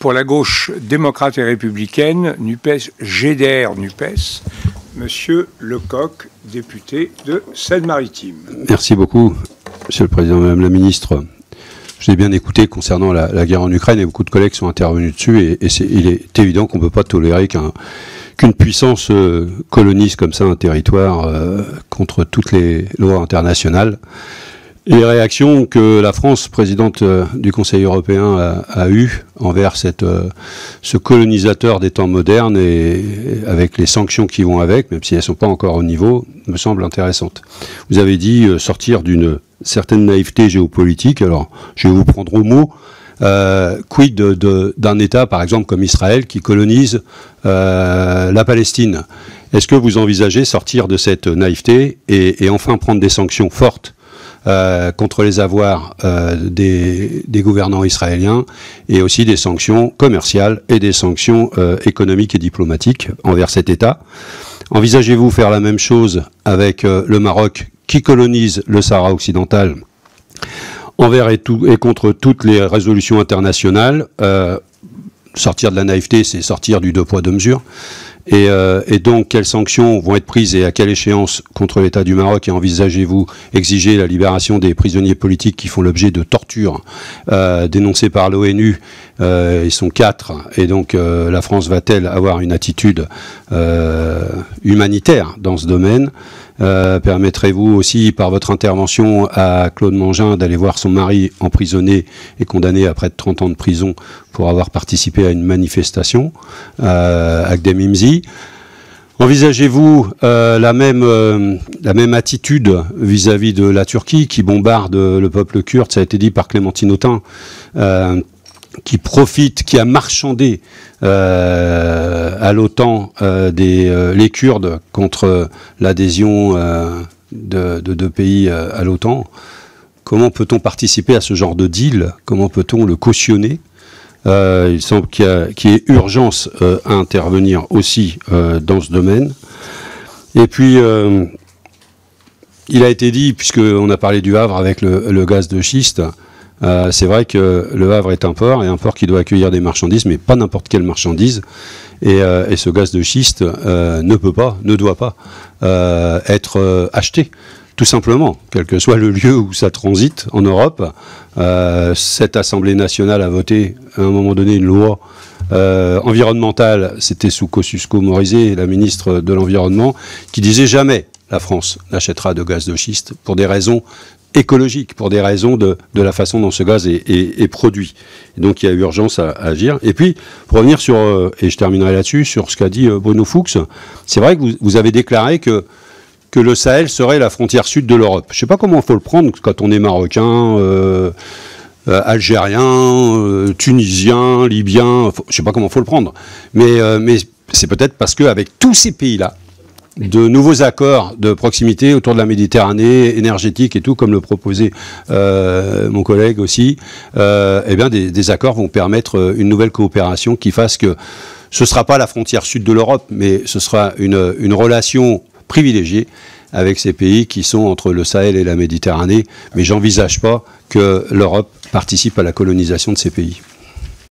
Pour la gauche démocrate et républicaine, NUPES, GDR NUPES, Monsieur Lecoq, député de Seine-Maritime. Merci beaucoup, Monsieur le Président, Madame la Ministre. Je l'ai bien écouté concernant la guerre en Ukraine et beaucoup de collègues sont intervenus dessus et il est évident qu'on ne peut pas tolérer qu'une puissance colonise comme ça un territoire contre toutes les lois internationales. Et les réactions que la France, présidente du Conseil européen, a eues envers ce colonisateur des temps modernes et avec les sanctions qui vont avec, même si elles ne sont pas encore au niveau, me semblent intéressantes. Vous avez dit sortir d'une certaine naïveté géopolitique. Alors, je vais vous prendre au mot. Quid d'un État, par exemple, comme Israël, qui colonise la Palestine? Est-ce que vous envisagez sortir de cette naïveté et enfin prendre des sanctions fortes contre les avoirs des gouvernants israéliens et aussi des sanctions commerciales et des sanctions économiques et diplomatiques envers cet État? Envisagez-vous faire la même chose avec le Maroc qui colonise le Sahara occidental envers et contre toutes les résolutions internationales? Sortir de la naïveté, c'est sortir du deux poids deux mesures. Et donc, quelles sanctions vont être prises et à quelle échéance contre l'État du Maroc? Et envisagez-vous exiger la libération des prisonniers politiques qui font l'objet de tortures dénoncées par l'ONU? Ils sont 4. Et donc, la France va-t-elle avoir une attitude humanitaire dans ce domaine? Permettrez-vous aussi, par votre intervention, à Claude Mangin d'aller voir son mari emprisonné et condamné à près de 30 ans de prison pour avoir participé à une manifestation avec des Mimzi? Envisagez-vous la même attitude vis-à-vis de la Turquie qui bombarde le peuple kurde? Ça a été dit par Clémentine Autain, qui profite, qui a marchandé à l'OTAN les Kurdes contre l'adhésion de deux pays à l'OTAN. Comment peut-on participer à ce genre de deal? Comment peut-on le cautionner? Il semble qu'il y ait urgence à intervenir aussi dans ce domaine. Et puis, il a été dit, puisqu'on a parlé du Havre avec le gaz de schiste, c'est vrai que le Havre est un port, et un port qui doit accueillir des marchandises, mais pas n'importe quelle marchandise. Et ce gaz de schiste ne doit pas être acheté. Tout simplement, quel que soit le lieu où ça transite en Europe, cette Assemblée nationale a voté à un moment donné une loi environnementale, c'était sous Kosciusko-Morizet, la ministre de l'Environnement, qui disait jamais la France n'achètera de gaz de schiste pour des raisons écologiques, pour des raisons de la façon dont ce gaz est produit. Et donc il y a urgence à agir. Et puis, pour revenir sur, et je terminerai là-dessus, sur ce qu'a dit Bruno Fuchs, c'est vrai que vous avez déclaré que le Sahel serait la frontière sud de l'Europe. Je ne sais pas comment il faut le prendre quand on est marocain, algérien, tunisien, libyen, je ne sais pas comment il faut le prendre. Mais c'est peut-être parce qu'avec tous ces pays-là, de nouveaux accords de proximité autour de la Méditerranée, énergétique et tout, comme le proposait mon collègue aussi, eh bien des accords vont permettre une nouvelle coopération qui fasse que ce ne sera pas la frontière sud de l'Europe, mais ce sera une relation privilégiée avec ces pays qui sont entre le Sahel et la Méditerranée. Mais j'envisage pas que l'Europe participe à la colonisation de ces pays.